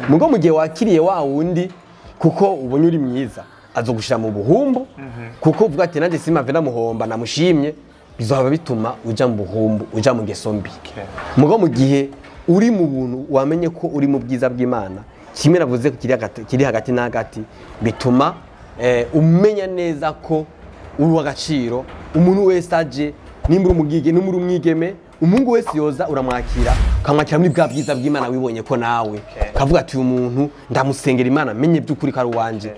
mugo mu gihe wakiriye wa wundi kuko ubonye uri mwiza azogushira mu buhumbu kuko uvuga ati nanje simave namuhomba namushimye bizoba bituma uja mu buhumbu uja mu ngeso mbi mugo mu gihe uri mu buntu wamenye ko uri mu bwiza bw'Imana kimwe navuze kiri hagati na hagati bituma umenya neza ko uri w'agaciro umuntu wese aje nimba umugige n'umuri umwigeme umungu wese yoza uramwakira kamwakira muri bwa bwiza bw'Imana wibonye ko nawe kavuga ati uyu muntu ndamusengera Imana menye by'ukuri ko ari wanje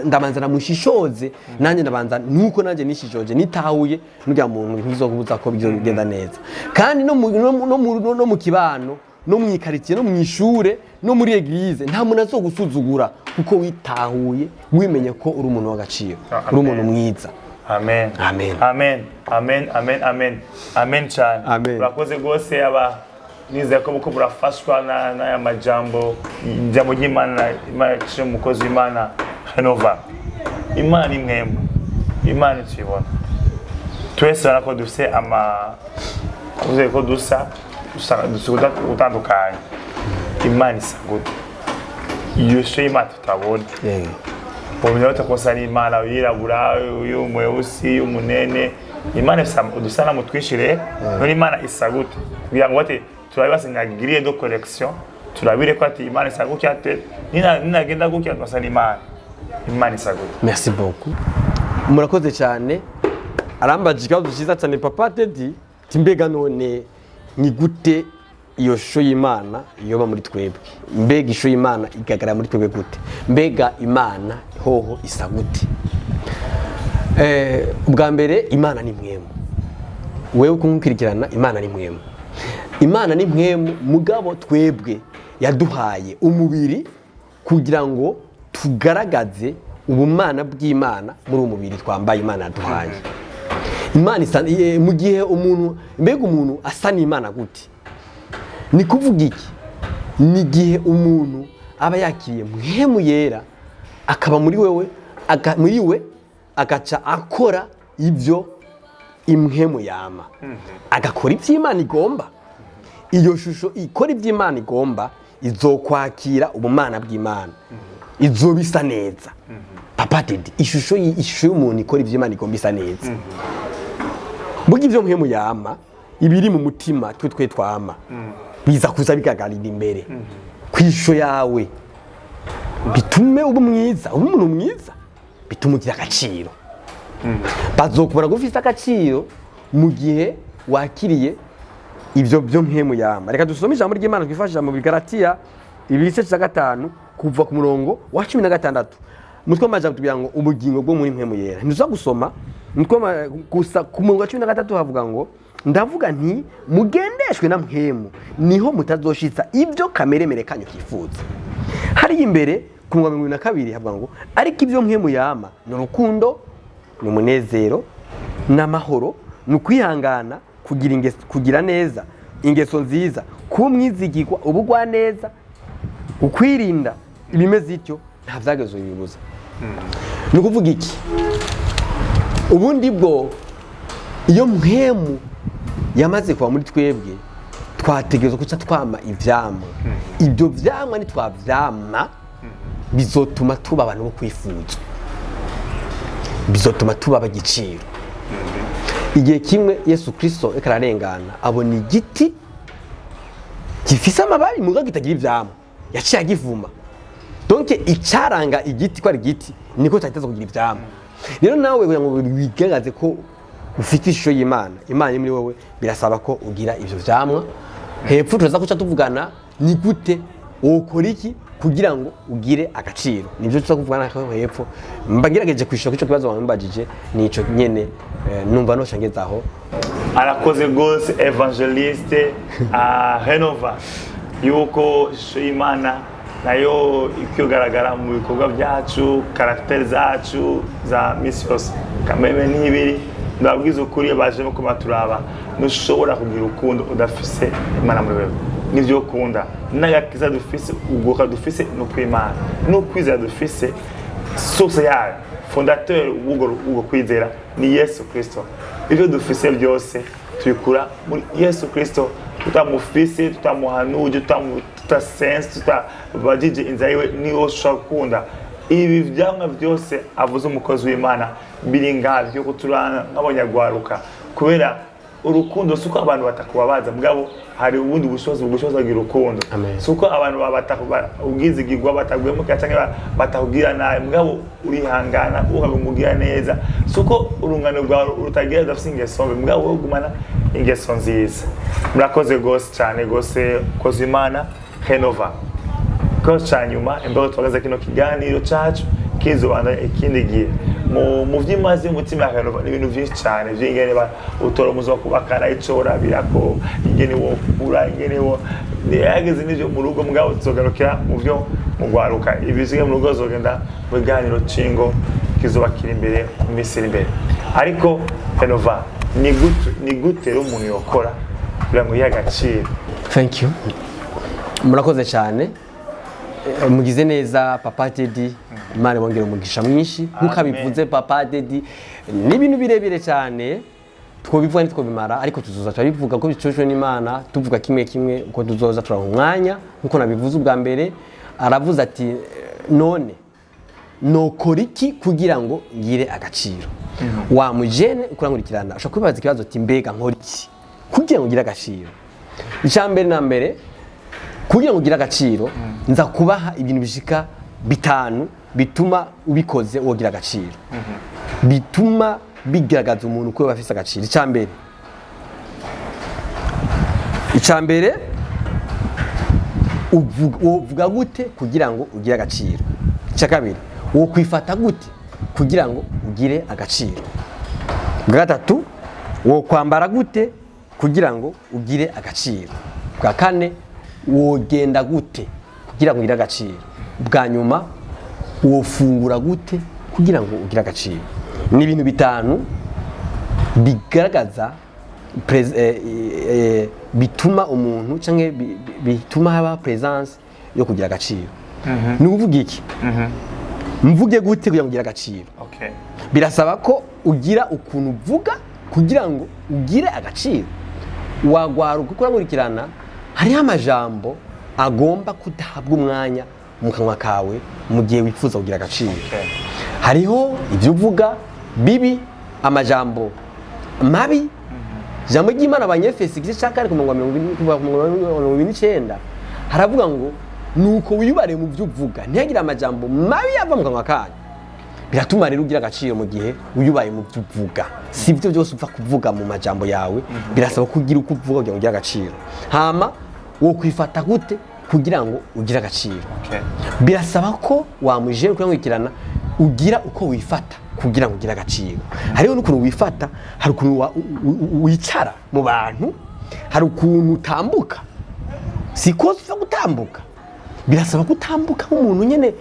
ndamanza namushishoze nanje ndabanza nuko nanje nishishoje nitahuye n'urya muntu ntizokubuza ko bigenda neza kandi no mu kibano no mwikarikiye no mwishure no muri eglise nta muntu azogusuzugura kuko witahuye wimenye ko uri umuntu w'agaciro uri umuntu mwiza. Amen. Amen. Amen. Amen. Amen. Amen. Amen cyane. Urakoze gose aba nizeye ko muko burafashwa na majambo jambo y'Imana cyo mukozi w'Imana Renova. Imana imwemwe. Imana tuyibona. Twese barako dufise uze ko dusa utandukanye. Imana isagude. Iyo shema tutabona. Pomino takosani Imana yirabura y'umweusi umunene Imana udusana mutwishire none Imana isagute kugira ngo ati turabibasanga grille de collection turabire ko ati Imana isagute ate ninagenda gukya twasana Imana isagute. Merci beaucoup. Murakoze cyane arambaje ikibazo cyiza cyane Papa Teddy timbega none ni gute iyo shusho y'Imana yoba muri twebwe mbega ishusho y'Imana igagara muri twebwe gute mbega Imana hoho isa gute ubwa mbere Imana ni mwemu wewe kumukirikirana Imana ni mwemu Imana ni mwemu mugabo twebwe yaduhaye umubiri kugira ngo tugaragaze ubumana bw'Imana muri umubiri twambaye Imana yaduhaye Imana mu gihe umuntu mbega umuntu asa n'Imana gute ni kuvuga iki ni gihe umuntu aba yakiriye mwemu yera akaba muri we agaca akora ibyo imwemu yama agakora iby'Imana igomba iyo shusho ikora iby'Imana igomba izokwakira ubumana bw'Imana izobisa neza. Papa Teddy ishusho y'umuntu ikora iby'Imana igomba isa neza bugi ibyo mwemu yama ibiri mu mutima twe twama biza kuza bigagarira imbere kwisho yawe bitume umuntu mwiza bituma ugira agaciro bazokubona gufisa agaciro mu gihe wakiriye ibyo byo mpemu yama. Reka dusome ijambo ry'Imana twifashisha mu Galatiya ibice 5 kuva ku murongo wa 16 mutwe amaje kutubwira ngo ubugingo bwo muri mpemu yera ntuza gusoma mutwe gusa ku murongo wa 13 havuga ngo ndavuga nti mugendeshwe na mpemu niho mutazoshitsa ibyo kamere kanyu kifuza. Hari imbere ku murongo wa 22 havuga ngo ariko ibyo mpemu yama no rukundo no munezero n'amahoro no kwihangana kugira neza ingeso nziza kumwizigirwa ubugwa neza ukwirinda ibimeze ityo nta vyagazo bibuza. Ni kuvuga iki ubundi bwo iyo mpemu yamaze kuba muri twebwe twategerezwa kuca twama ivyamwa ibyo vyamwa ni twavyama bizotuma tuba abantu bo kwifuza bizotuma tuba abagiciro. Igihe kimwe Yesu Kristo ekararengana abona igiti gifise amababi muga kitagira ivyamwa yaciye agivuma donc icaranga igiti ko ari igiti niko cyateza kugira ivyamwa. Rero nawe kugira ngo wigaragaze ko ufite ishusho y'Imana Imana muri wowe birasaba ko ugira ivyo vyamwa. Hepfo turaza kuca tuvugana ni gute wokora iki kugira ngo ugire agaciro nivyo tuza kuvugana ko hepfo mbagirageje kwishura ico kibazo wambajije nico nyene numva no shangezaho. Arakoze gose evangeliste Renova yuko ishusho y'Imana nayo ikigaragara mu bikorwa byacu caractère zacu za missions kameme n'ibiri ndabwiza ukuri baje no kumaturaba nushobora kugira urukundo udafise Imana muri wewe nivyo ukunda n'agakiza dufise ugoka dufise no kw'Imana no kwizera dufise source yayo fondateur ugo kwizera ni Yesu Kristo. Ivyo dufise byose tubikura muri Yesu Kristo tutamufise tutamuhanuje tutasense tutabajije inzira yiwe niwo ushobora gukunda ibi vyamwa vyose avuze umukozi w'Imana biri ngaho byo kuturana nk'abanyagwaruka kubera urukundo suko abantu batakubabaza mugabo hari ubundi bushobozi bugushobozagira urukundo suko abantu ubwizigirwa batagwemuka cyangwa batakugira nabi mugabo urihangana ukagumugira neza suko urungano rwawe rutagira dafise ingeso mbi mugabo ugumana ingeso nziza murakoze gose cyane gose kozi Imana Renova ko cyanyuma imbere twagaza kino kiganiro cyacu kizobanda ikindi gihe mu vyimazi umutima Renova ibintu byinshi cyane byingene utora muzo kubakana icora birako ingene wo kura ingene wo yageze n'ivyo mu rugo mugabo tuzogarukira mu byo mugwaruka ibizige mu rugo zogenda mu biganiro cingo kizobakira imbere mu misiri imbere ariko Renova ni gute rero umuntu yokora kugira ngo yagaciro. Thank you, murakoze cyane, mugize neza Papa Teddy, Imana bongera umugisha mwinshi nkuko abivuze. Papa Teddy ni ibintu birebire cyane twobivuga nitwo bimara, ariko tuzoza turabivuga ko bicojwe n'Imana, tuvuga kimwe kimwe uko tuzoza turanka umwanya nkuko nabivuze ubwa mbere. Aravuze ati none nokora iki kugira ngo ngire agaciro. Wa mujene ukurankurikirana ashaka kwibaza ikibazo ati mbega nkora iki kugira ngo ngire agaciro. Icyambere na mbere kugira ngo ugire agaciro nza kubaha ibintu bishika bitanu bituma ubikoze wogira agaciro, bituma bigaragaza umuntu ko bafise agaciro. Icyambere uvuga gute kugira ngo ugire agaciro. Icyakabiri wo kwifata gute kugira ngo ugire agaciro. Gatatu wo kwambara gute kugira ngo ugire agaciro. Bwa kane wogenda gute kugira ngo ugire agaciro. Bwa nyuma wofungura gute kugira ngo ugire agaciro. Ni ibintu bitanu bigaragaza bituma umuntu canke bituma haba presence yo kugira agaciro. Ni uvuga iki? Mvuge gute kugira ngo ugire agaciro. Birasaba ko ugira ukuntu uvuga kugira ngo ugire agaciro. Wagwaruka kurankurikirana hariho amajambo agomba kudahabwa umwanya mu kanwa kawe mu gihe wifuza kugira agaciro. Hariho ibyo uvuga bibi, amajambo mabi. Jambo ry'Imana Abanyefesi igice cya 4:29 haravuga ngo nuko wiyubare mu byo uvuga ntihagire amajambo mabi yava mu kanwa kanyu. Biratuma rero ugira agaciro mu gihe uyubaye mu byo uvuga. Si byo byose upfa kuvuga mu majambo yawe, birasaba kugira uko uvuga kugira ngo ugire agaciro. Hama wo kwifata gute kugira ngo ugire agaciro. Birasaba ko wamuje kurankurikirana ugira uko wifata kugira ngo ugire agaciro. Hariho n'ukuntu wifata, hari ukuntu wicara mu bantu, hari ukuntu utambuka. Siko ufa gutambuka, birasaba gutambuka nk'umuntu nyene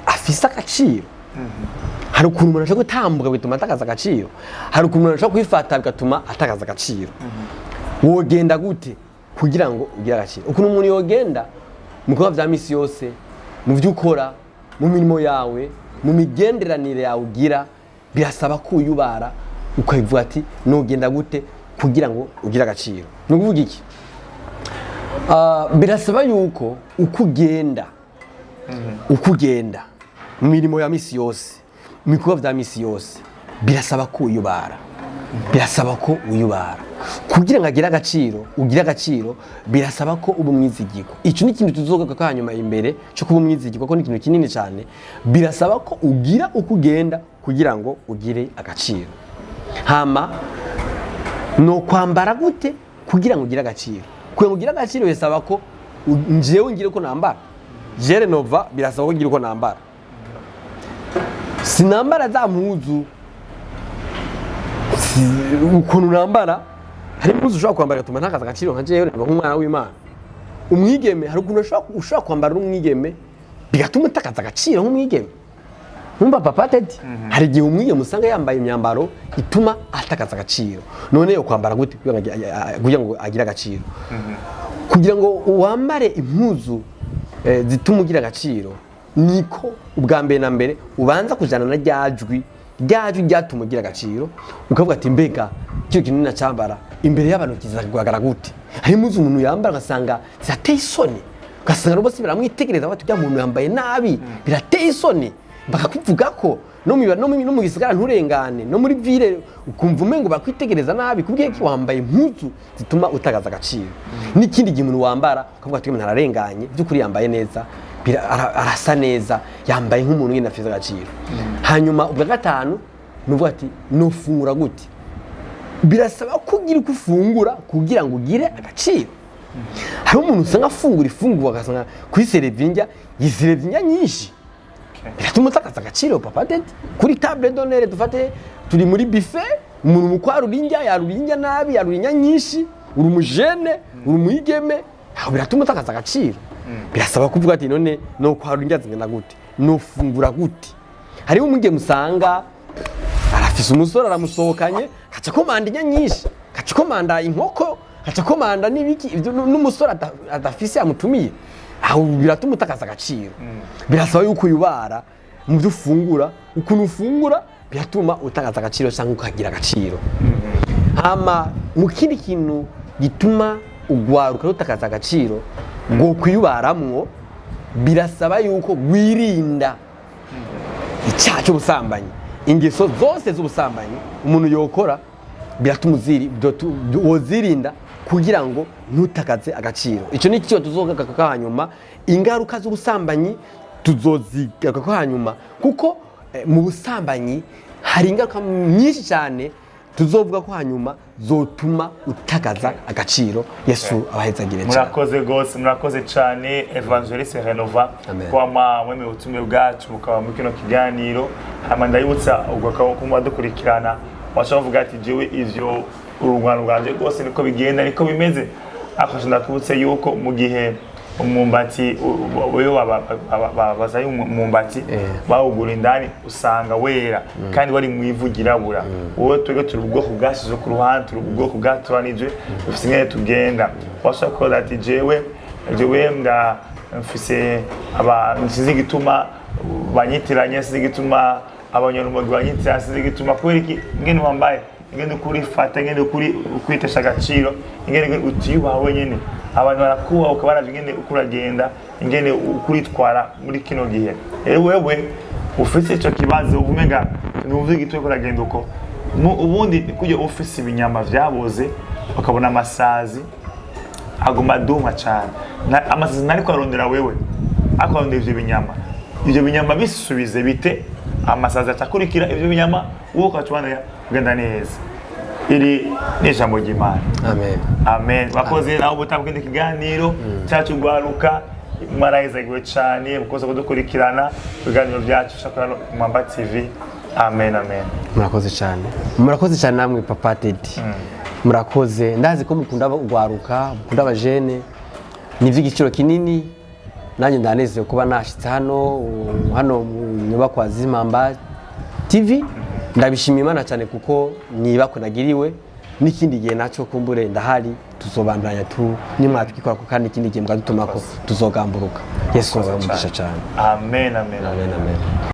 afise agaciro. Hari ukuntu umuntu ashobora gutambuka bituma atakaza agaciro, hari ukuntu umuntu ashobora kwifata bigatuma atakaza agaciro. Wogenda gute kugira ngo ugire agaciro. Ukuntu umuntu yogenda mu bikorwa vya misi yose, mu byo ukora, mu mirimo yawe, mu migenderanire yawe ugira, birasaba ko uyubara ukavuga ati nogenda gute kugira ngo ugire agaciro. Ni ukuvuga iki? Birasaba yuko ukugenda mu mirimo ya misi yose, mu bikorwa vya misi yose, birasaba ko uyubara. Birasaba ko uyubara kugira ngo agire agaciro. Ugire agaciro birasaba ko uba umwizigirwa. Icyo ni ikintu tuzogaruka ko hanyuma imbere cyo kuba umwizigirwa, ko ni ikintu kinini cyane. Birasaba ko ugira uko ugenda kugira ngo ugire agaciro. Hama no kwambara gute kugira ngo ugire agaciro. Kugira ngo ugire agaciro bisaba ko njewe ngire uko nambara. Je Renova birasaba ko ngire uko nambara. Sinambara za mpuzu ukuntu nambara. Hari impuzu ushobora kwambara gatuma ntakaza agaciro nka jewe nk'umwana w'Imana. Umwigeme hari ukuntu ushobora kwambara n'umwigeme bigatuma utakaza agaciro nk'umwigeme. Nkumva Papa Teddy hari igihe umwigeme usanga yambaye imyambaro ituma atakaza agaciro. None yo kwambara gute kugira ngo agire agaciro. Kugira ngo wambare impuzu zituma ugira agaciro, niko ubwa mbere na mbere ubanza kujana na ryajwi ryatuma ugira agaciro. Ukavuga ati mbega cyo kintu nacambara imbere y'abantu kizagaragara gute. Hari impuzu umuntu yambara ugasanga zirateye isoni, ugasanga bose baramwitegereza bati ujya muntu yambaye nabi birateye isoni, bakakuvuga ko no mu gisagara nturengane, no muri ville ukumva umengo bakwitegereza nabi kubwiye ko wambaye impuzu zituma utagaza agaciro. N'ikindi gihe umuntu wambara ukavuga ati umuntu ararenganye by'ukuri yambaye neza, arasa neza, yambaye nk'umuntu nyine afite agaciro. Hanyuma ubwa gatanu nuvuga ati nofungura gute. Birasaba kugira uko ufungura kugira ngo ugire agaciro. Hari umuntu usanga afungura ifunguro agasanga kuri serevindya yizirevindya nyinshi, biratuma utakaza agaciro. Papa Teddy kuri table d'honneur dufate turi muri buffet, umuntu mukwara urindya yarurinya nabi, yarurinya nyinshi, uri umujene, uri umwigeme, aho biratuma utakaza agaciro. Birasaba kuvuga ati none no kwara urindya zingana gute, no fungura gute. Hari umwe musanga arafise umusore aramusohokanye kaca komanda inya nyinshi, kaca komanda inkoko, kaca komanda n'ibiki, ibyo n'umusore adafise amutumiye, aho biratuma utakaza agaciro. Birasaba yuko uyubara mu byo ufungura, ukuntu ufungura biratuma utakaza agaciro cyangwa ukagira agaciro. Hama mu kindi kintu gituma ugwaruka utakaza agaciro ngo kwiyubaramwo, birasaba yuko wirinda icyaha cy'ubusambanyi. Ingeso zose z'ubusambanyi umuntu yokora biratuma wozirinda kugira ngo ntutakaze agaciro. Icyo ni cyo tuzogaruka hanyuma, ingaruka z'ubusambanyi tuzozigaruka hanyuma, kuko mu busambanyi hari ingaruka nyinshi cyane tuzovuga ko hanyuma zotuma utakaza agaciro. Yesu abahezagire cyane. Murakoze gose, murakoze cyane Evangeliste Renova kwa mweme utume bwacu mukaba muri kino kiganiro. Hama ndayibutsa ugakaba kumwa dukurikirana, washavuga ati jewe ivyo urugwano rwanje gose niko bigenda, niko bimeze. Akasha ndakubutse yuko mu gihe umumbati wewe bazaye umumbati bawugura indani usanga wera kandi wari mwivugirabura. Wowe twege turi ubwoko bwashize ku ruhande, turi ubwoko bwaturanije ufise ngene tugenda. Washakora ati jewe nda mfise nsize gituma banyitiranye, nsize gituma abanyarumogi banyitiranye, nsize gituma kubera iki ngene wambaye, ngene kuri fata, ngene kuri kwitesha agaciro, ngene utiyubawe nyene. Abantu barakuba ukabaraje ngene ukuragenda, ngene ukuritwara muri kino gihe. Wewe ufise ico kibazo umenga nuvuze gitwe kuragenda uko ubundi kujya ufise ibinyama vyaboze ukabona amasazi aguma duma cyane. Amasazi nari kwarondera wewe akarondera ivyo binyama, ivyo binyama bisubize bite amasazi atakurikira ivyo binyama, wowe ukacubana kugenda neza. Iri n'ijambo ry'Imana. Amen. Amen. Bakoze naho butabwende kiganiro cyacu gwaruka, mwarahizagiwe cyane mukoze kudukurikirana ibiganiro byacu shakora Mwamba TV. Amen, amen. Murakoze cyane. Murakoze cyane namwe Papa Teddy. Murakoze. Ndazi ko mukunda ugwaruka, mukunda abajene. N'ivy'igiciro kinini. Nanjye ndanezeye kuba nashitse hano mu nyubako za Mwamba TV. Ndabishimiye Imana cyane kuko nibako nagiriwe, n'ikindi gihe naco kumbure ndahari tuzobandanya nimwatwikora ko kandi ikindi gihe mwadutumako tuzogamburuka. Yesu abamugisha cyane. Amen, amen. Amen, amen.